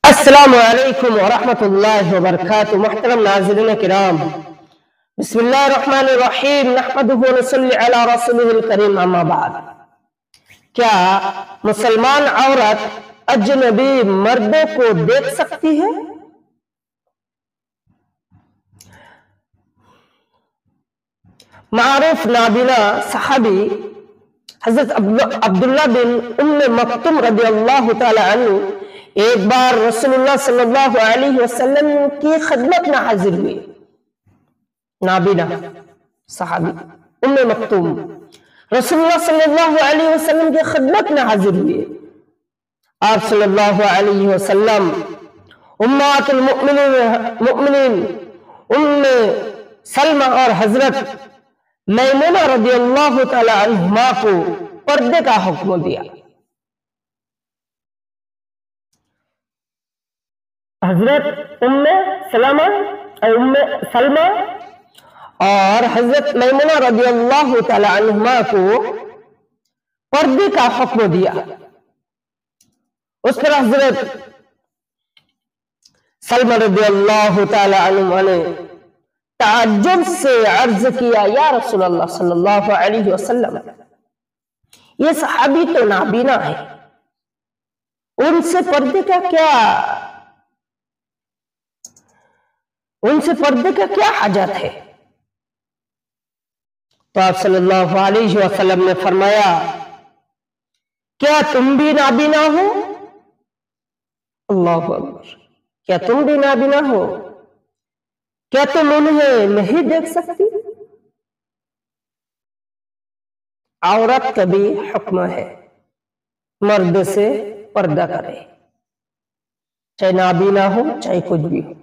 अस्सलामु अलैकुम वरहमतुल्लाहि वबरकातुहू। मुहतरम नाज़रीन किराम, बिस्मिल्लाहिर्रहमानिर्रहीम, नहमदुहु व नसल्ली अला रसूलिहिल करीम, अम्मा बाद। क्या मुसलमान औरत अजनबी मर्दों को देख सकती है? मारूफ नाबीना सहाबी हजरत अब्दुल्ला बिन उम्मे मक्तुम रदियल्लाहु ताला अन्हु एक बार रसूलुल्लाह सल्लल्लाहु अलैहि वसल्लम की खिदमत में हाजिर हुए। नाबीना सहाबी उम्मे मक्तुम रसूलुल्लाह सल्लल्लाहु अलैहि वसल्लम की खिदमत में हाजिर हुए। आप सल्लल्लाहु अलैहि वसल्लम उम्मतुल मुमिनीन उम्मे सलमा और हजरत मैमुना रदियल्लाहु ताला अन्हुमा को पर्दे का हुक्म दिया। हजरत उम्मे सलमा और हजरत मैमुना रदियल्लाहु ताला अन्हुमा को पर्दे का हुक्म दिया। उस पर हजरत सलमा रदियल्लाहु ताला अन्हुमा ने ताज्जुब से अर्ज किया, या रसूल अल्लाह सल्लल्लाहु अलैहि वसल्लम, ये सहाबी तो नाबीना है, उनसे पर्दे का क्या हाजत है? तो आप सल्लल्लाहु अलैहि वसल्लम ने फरमाया, क्या तुम भी नाबीना हो? अल्लाहु अकबर। क्या तुम भी नाबीना हो? क्या तुम उन्हें नहीं देख सकती? औरत का भी हुक्म है, मर्द से पर्दा करे, चाहे नाबीना हो चाहे कुछ भी हो।